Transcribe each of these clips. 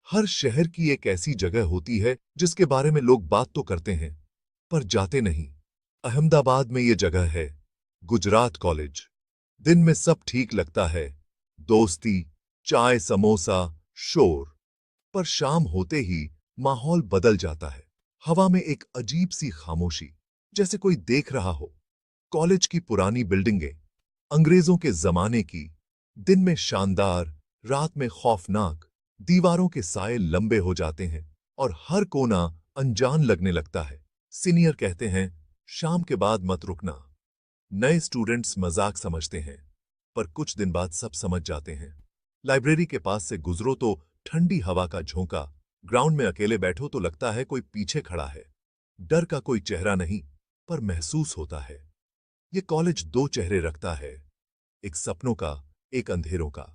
हर शहर की एक ऐसी जगह होती है जिसके बारे में लोग बात तो करते हैं पर जाते नहीं। अहमदाबाद में ये जगह है गुजरात कॉलेज। दिन में सब ठीक लगता है, दोस्ती, चाय, समोसा, शोर। पर शाम होते ही माहौल बदल जाता है। हवा में एक अजीब सी खामोशी, जैसे कोई देख रहा हो। कॉलेज की पुरानी बिल्डिंगें, अंग्रेजों के जमाने की, दिन में शानदार, रात में खौफनाक। दीवारों के साए लंबे हो जाते हैं और हर कोना अनजान लगने लगता है। सीनियर कहते हैं, शाम के बाद मत रुकना। नए स्टूडेंट्स मजाक समझते हैं, पर कुछ दिन बाद सब समझ जाते हैं। लाइब्रेरी के पास से गुजरो तो ठंडी हवा का झोंका, ग्राउंड में अकेले बैठो तो लगता है कोई पीछे खड़ा है। डर का कोई चेहरा नहीं, पर महसूस होता है। ये कॉलेज दो चेहरे रखता है, एक सपनों का, एक अंधेरों का।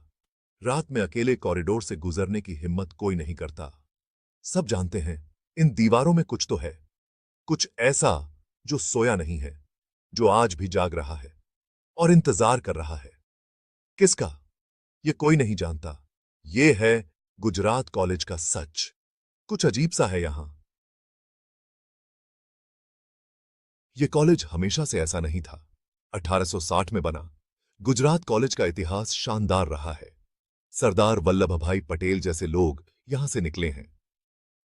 रात में अकेले कॉरिडोर से गुजरने की हिम्मत कोई नहीं करता। सब जानते हैं, इन दीवारों में कुछ तो है, कुछ ऐसा जो सोया नहीं है, जो आज भी जाग रहा है और इंतजार कर रहा है। किसका? ये कोई नहीं जानता। ये है गुजरात कॉलेज का सच। कुछ अजीब सा है यहां। ये कॉलेज हमेशा से ऐसा नहीं था। 1860 में बना गुजरात कॉलेज का इतिहास शानदार रहा है। सरदार वल्लभ भाई पटेल जैसे लोग यहां से निकले हैं।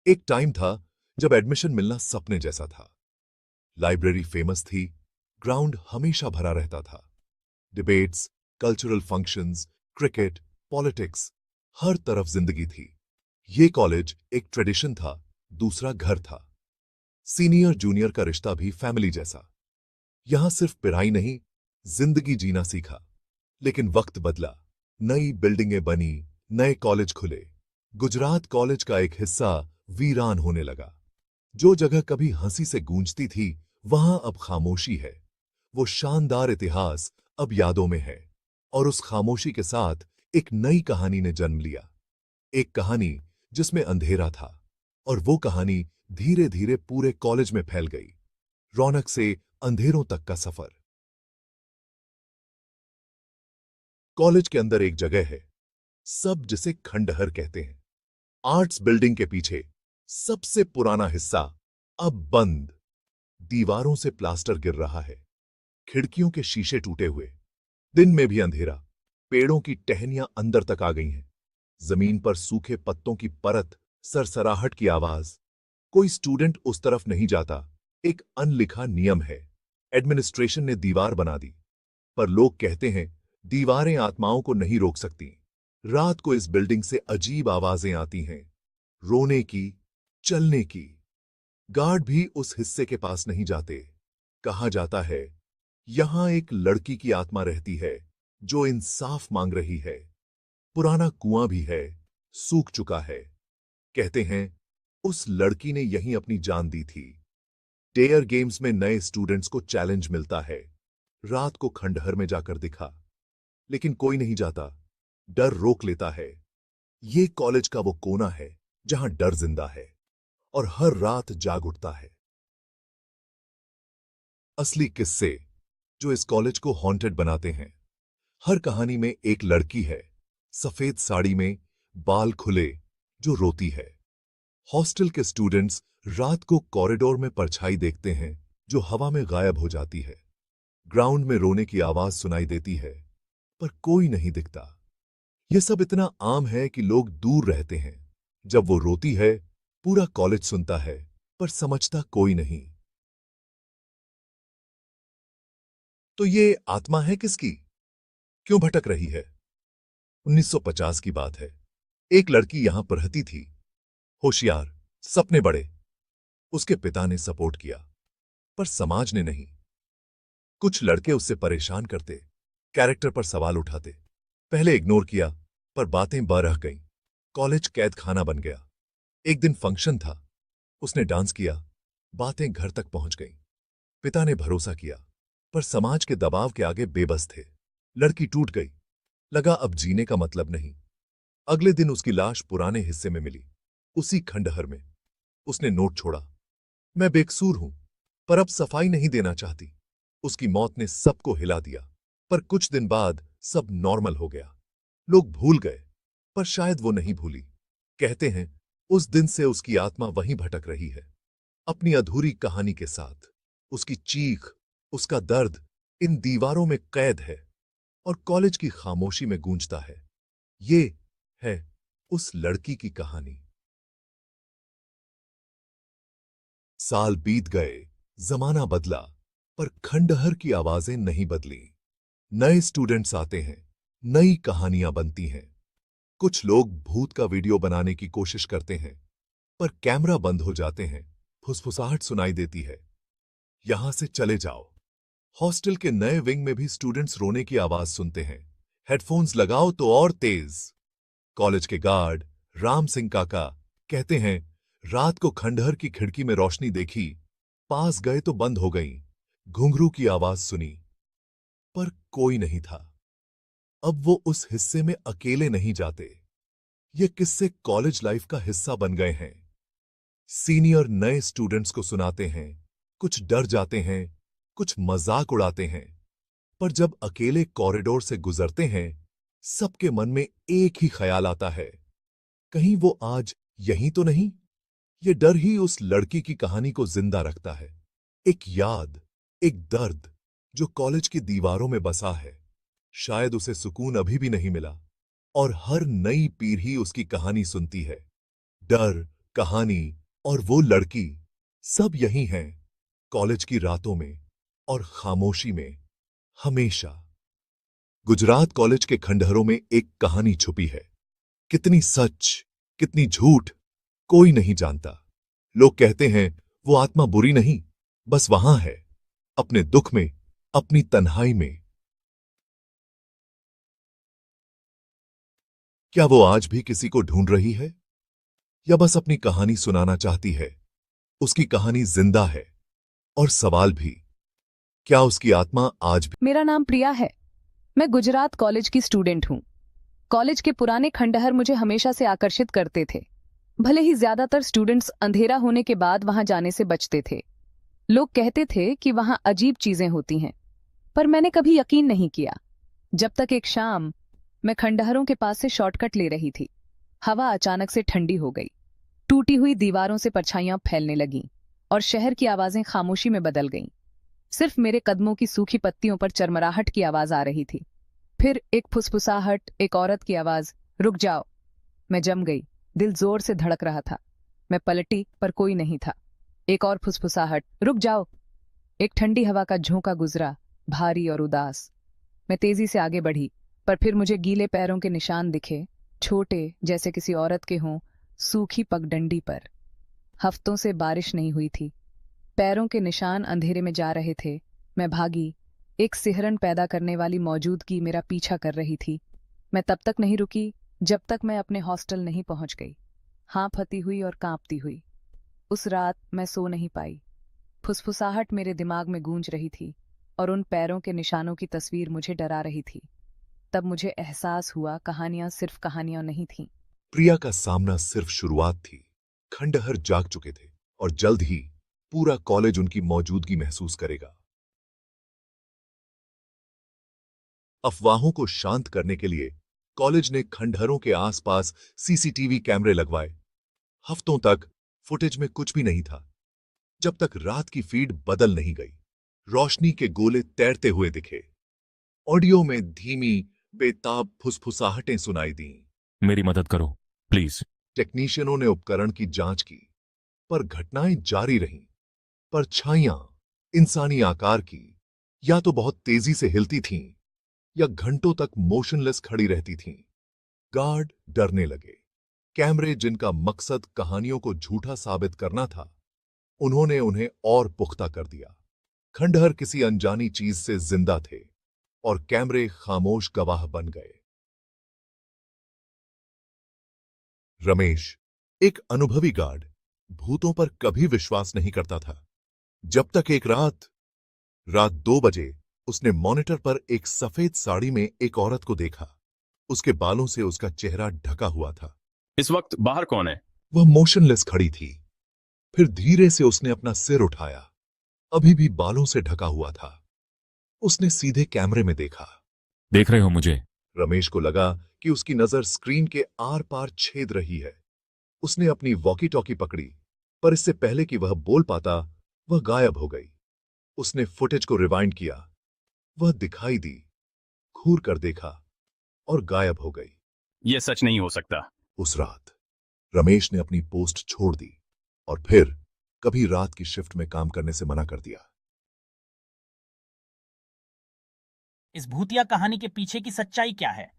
एक टाइम था जब एडमिशन मिलना सपने जैसा था। लाइब्रेरी फेमस थी, ग्राउंड हमेशा भरा रहता था। Debates, cultural functions, cricket, politics, हर तरफ जिंदगी थी। ये कॉलेज एक ट्रेडिशन था, दूसरा घर था। सीनियर जूनियर का रिश्ता भी फैमिली जैसा। यहां सिर्फ पढ़ाई नहीं, जिंदगी जीना सीखा। लेकिन वक्त बदला, नई बिल्डिंगें बनी, नए कॉलेज खुले। गुजरात कॉलेज का एक हिस्सा वीरान होने लगा। जो जगह कभी हंसी से गूंजती थी, वहां अब खामोशी है। वो शानदार इतिहास अब यादों में है, और उस खामोशी के साथ एक नई कहानी ने जन्म लिया। एक कहानी जिसमें अंधेरा था, और वो कहानी धीरे धीरे पूरे कॉलेज में फैल गई। रौनक से अंधेरों तक का सफर। कॉलेज के अंदर एक जगह है, सब जिसे खंडहर कहते हैं। आर्ट्स बिल्डिंग के पीछे सबसे पुराना हिस्सा अब बंद। दीवारों से प्लास्टर गिर रहा है, खिड़कियों के शीशे टूटे हुए। दिन में भी अंधेरा, पेड़ों की टहनियां अंदर तक आ गई हैं। जमीन पर सूखे पत्तों की परत, सरसराहट की आवाज। कोई स्टूडेंट उस तरफ नहीं जाता। एक अनलिखा नियम है। एडमिनिस्ट्रेशन ने दीवार बना दी, पर लोग कहते हैं दीवारें आत्माओं को नहीं रोक सकती। रात को इस बिल्डिंग से अजीब आवाजें आती हैं, रोने की, चलने की। गार्ड भी उस हिस्से के पास नहीं जाते। कहा जाता है यहां एक लड़की की आत्मा रहती है जो इंसाफ मांग रही है। पुराना कुआं भी है, सूख चुका है। कहते हैं उस लड़की ने यहीं अपनी जान दी थी। डेयर गेम्स में नए स्टूडेंट्स को चैलेंज मिलता है। रात को खंडहर में जाकर दिखा, लेकिन कोई नहीं जाता। डर रोक लेता है। ये कॉलेज का वो कोना है जहां डर जिंदा है और हर रात जाग उठता है। असली किस्से जो इस कॉलेज को हॉन्टेड बनाते हैं। हर कहानी में एक लड़की है, सफेद साड़ी में, बाल खुले, जो रोती है। हॉस्टल के स्टूडेंट्स रात को कॉरिडोर में परछाई देखते हैं जो हवा में गायब हो जाती है। ग्राउंड में रोने की आवाज सुनाई देती है, पर कोई नहीं दिखता। यह सब इतना आम है कि लोग दूर रहते हैं। जब वो रोती है, पूरा कॉलेज सुनता है, पर समझता कोई नहीं। तो ये आत्मा है किसकी? क्यों भटक रही है? 1950 की बात है। एक लड़की यहां पढ़ती थी, होशियार, सपने बड़े। उसके पिता ने सपोर्ट किया, पर समाज ने नहीं। कुछ लड़के उससे परेशान करते, कैरेक्टर पर सवाल उठाते। पहले इग्नोर किया, पर बातें बरह गईं। कॉलेज कैद खाना बन गया। एक दिन फंक्शन था, उसने डांस किया, बातें घर तक पहुंच गईं। पिता ने भरोसा किया, पर समाज के दबाव के आगे बेबस थे। लड़की टूट गई। लगा अब जीने का मतलब नहीं। अगले दिन उसकी लाश पुराने हिस्से में मिली, उसी खंडहर में। उसने नोट छोड़ा, मैं बेकसूर हूं, पर अब सफाई नहीं देना चाहती। उसकी मौत ने सबको हिला दिया, पर कुछ दिन बाद सब नॉर्मल हो गया। लोग भूल गए, पर शायद वो नहीं भूली। कहते हैं उस दिन से उसकी आत्मा वहीं भटक रही है, अपनी अधूरी कहानी के साथ। उसकी चीख, उसका दर्द इन दीवारों में कैद है और कॉलेज की खामोशी में गूंजता है। ये है उस लड़की की कहानी। साल बीत गए, जमाना बदला, पर खंडहर की आवाजें नहीं बदली। नए स्टूडेंट्स आते हैं, नई कहानियां बनती हैं। कुछ लोग भूत का वीडियो बनाने की कोशिश करते हैं, पर कैमरा बंद हो जाते हैं, फुसफुसाहट सुनाई देती है, यहां से चले जाओ। हॉस्टल के नए विंग में भी स्टूडेंट्स रोने की आवाज सुनते हैं। हेडफोन्स लगाओ तो और तेज। कॉलेज के गार्ड राम सिंह काका कहते हैं, रात को खंडहर की खिड़की में रोशनी देखी, पास गए तो बंद हो गई, घुंघरू की आवाज सुनी, पर कोई नहीं था। अब वो उस हिस्से में अकेले नहीं जाते। ये किस्से कॉलेज लाइफ का हिस्सा बन गए हैं। सीनियर नए स्टूडेंट्स को सुनाते हैं, कुछ डर जाते हैं, कुछ मजाक उड़ाते हैं, पर जब अकेले कॉरिडोर से गुजरते हैं, सबके मन में एक ही ख्याल आता है, कहीं वो आज यहीं तो नहीं। ये डर ही उस लड़की की कहानी को जिंदा रखता है। एक याद, एक दर्द जो कॉलेज की दीवारों में बसा है। शायद उसे सुकून अभी भी नहीं मिला, और हर नई पीढ़ी उसकी कहानी सुनती है। डर, कहानी और वो लड़की सब यही हैं, कॉलेज की रातों में और खामोशी में, हमेशा। गुजरात कॉलेज के खंडहरों में एक कहानी छुपी है। कितनी सच, कितनी झूठ, कोई नहीं जानता। लोग कहते हैं वो आत्मा बुरी नहीं, बस वहां है, अपने दुख में, अपनी तन्हाई में। क्या वो आज भी किसी को ढूंढ रही है, या बस अपनी कहानी सुनाना चाहती है? उसकी कहानी जिंदा है, और सवाल भी, क्या उसकी आत्मा आज भी? मेरा नाम प्रिया है। मैं गुजरात कॉलेज की स्टूडेंट हूँ। कॉलेज के पुराने खंडहर मुझे हमेशा से आकर्षित करते थे। भले ही ज्यादातर स्टूडेंट्स अंधेरा होने के बाद वहां जाने से बचते थे। लोग कहते थे कि वहां अजीब चीजें होती हैं, पर मैंने कभी यकीन नहीं किया। जब तक एक शाम मैं खंडहरों के पास से शॉर्टकट ले रही थी। हवा अचानक से ठंडी हो गई, टूटी हुई दीवारों से परछाइयां फैलने लगीं और शहर की आवाजें खामोशी में बदल गईं। सिर्फ मेरे कदमों की सूखी पत्तियों पर चरमराहट की आवाज आ रही थी। फिर एक फुसफुसाहट, एक औरत की आवाज, रुक जाओ। मैं जम गई, दिल जोर से धड़क रहा था। मैं पलटी, पर कोई नहीं था। एक और फुसफुसाहट, रुक जाओ। एक ठंडी हवा का झोंका गुजरा, भारी और उदास। मैं तेजी से आगे बढ़ी, पर फिर मुझे गीले पैरों के निशान दिखे, छोटे जैसे किसी औरत के हों, सूखी पगडंडी पर। हफ्तों से बारिश नहीं हुई थी। पैरों के निशान अंधेरे में जा रहे थे। मैं भागी। एक सिहरन पैदा करने वाली मौजूदगी मेरा पीछा कर रही थी। मैं तब तक नहीं रुकी जब तक मैं अपने हॉस्टल नहीं पहुंच गई, हाँफती हुई और कांपती हुई। उस रात मैं सो नहीं पाई। फुसफुसाहट मेरे दिमाग में गूंज रही थी और उन पैरों के निशानों की तस्वीर मुझे डरा रही थी। तब मुझे एहसास हुआ, कहानियां सिर्फ कहानियां नहीं थीं। प्रिया का सामना सिर्फ शुरुआत थी। खंडहर जाग चुके थे, और जल्द ही पूरा कॉलेज उनकी मौजूदगी महसूस करेगा। अफवाहों को शांत करने के लिए कॉलेज ने खंडहरों के आसपास सीसीटीवी कैमरे लगवाए। हफ्तों तक फुटेज में कुछ भी नहीं था, जब तक रात की फीड बदल नहीं गई। रोशनी के गोले तैरते हुए दिखे। ऑडियो में धीमी, बेताब फुसफुसाहटें सुनाई दीं। मेरी मदद करो प्लीज। टेक्नीशियनों ने उपकरण की जांच की, पर घटनाएं जारी रहीं। परछाइयां इंसानी आकार की या तो बहुत तेजी से हिलती थीं, या घंटों तक मोशनलेस खड़ी रहती थीं। गार्ड डरने लगे। कैमरे, जिनका मकसद कहानियों को झूठा साबित करना था, उन्होंने उन्हें और पुख्ता कर दिया। खंडहर किसी अनजानी चीज से जिंदा थे, और कैमरे खामोश गवाह बन गए। रमेश, एक अनुभवी गार्ड, भूतों पर कभी विश्वास नहीं करता था, जब तक एक रात 2 बजे उसने मॉनिटर पर एक सफेद साड़ी में एक औरत को देखा। उसके बालों से उसका चेहरा ढका हुआ था। इस वक्त बाहर कौन है? वह मोशनलेस खड़ी थी। फिर धीरे से उसने अपना सिर उठाया, अभी भी बालों से ढका हुआ था। उसने सीधे कैमरे में देखा। देख रहे हो मुझे? रमेश को लगा कि उसकी नजर स्क्रीन के आर पार छेद रही है। उसने अपनी वॉकी टॉकी पकड़ी, पर इससे पहले कि वह बोल पाता वह गायब हो गई। उसने फुटेज को रिवाइंड किया, वह दिखाई दी, घूर कर देखा और गायब हो गई। ये सच नहीं हो सकता। उस रात रमेश ने अपनी पोस्ट छोड़ दी और फिर कभी रात की शिफ्ट में काम करने से मना कर दिया। इस भूतिया कहानी के पीछे की सच्चाई क्या है?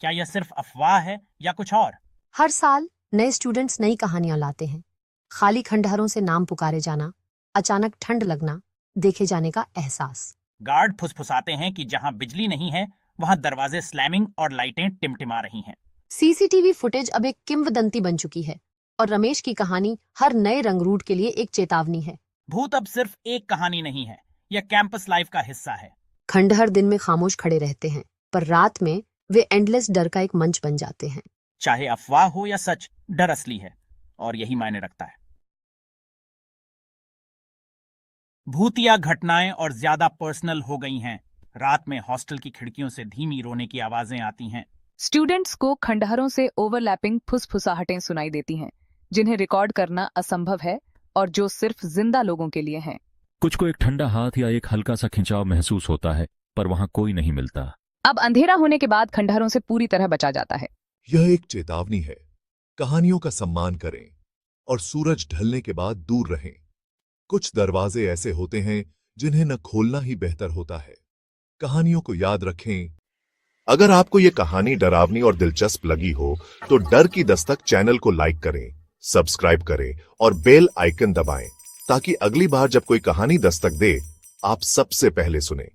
क्या यह सिर्फ अफवाह है या कुछ और? हर साल नए स्टूडेंट्स नई कहानियां लाते हैं। खाली खंडहरों से नाम पुकारे जाना, अचानक ठंड लगना, देखे जाने का एहसास। गार्ड फुसफुसाते हैं कि जहां बिजली नहीं है वहां दरवाजे स्लैमिंग और लाइटें टिमटिमा रही हैं। सीसीटीवी फुटेज अब एक किंवदंती बन चुकी है और रमेश की कहानी हर नए रंगरूट के लिए एक चेतावनी है। भूत अब सिर्फ एक कहानी नहीं है, यह कैंपस लाइफ का हिस्सा है। खंडहर दिन में खामोश खड़े रहते हैं, पर रात में वे एंडलेस डर का एक मंच बन जाते हैं। चाहे अफवाह हो या सच, डर असली है और यही मायने रखता है। भूतिया घटनाएं और ज्यादा पर्सनल हो गई हैं। रात में हॉस्टल की खिड़कियों से धीमी रोने की आवाजें आती हैं। स्टूडेंट्स को खंडहरों से ओवरलैपिंग फुसफुसाहटें सुनाई देती हैं, जिन्हें रिकॉर्ड करना असंभव है और जो सिर्फ जिंदा लोगों के लिए हैं। कुछ को एक ठंडा हाथ या एक हल्का सा खिंचाव महसूस होता है, पर वहां कोई नहीं मिलता। अब अंधेरा होने के बाद खंडहरों से पूरी तरह बचा जाता है। यह एक चेतावनी है, कहानियों का सम्मान करें और सूरज ढलने के बाद दूर रहें। कुछ दरवाजे ऐसे होते हैं जिन्हें न खोलना ही बेहतर होता है। कहानियों को याद रखें। अगर आपको यह कहानी डरावनी और दिलचस्प लगी हो तो डर की दस्तक चैनल को लाइक करें, सब्सक्राइब करें और बेल आइकन दबाएं ताकि अगली बार जब कोई कहानी दस्तक दे आप सबसे पहले सुने।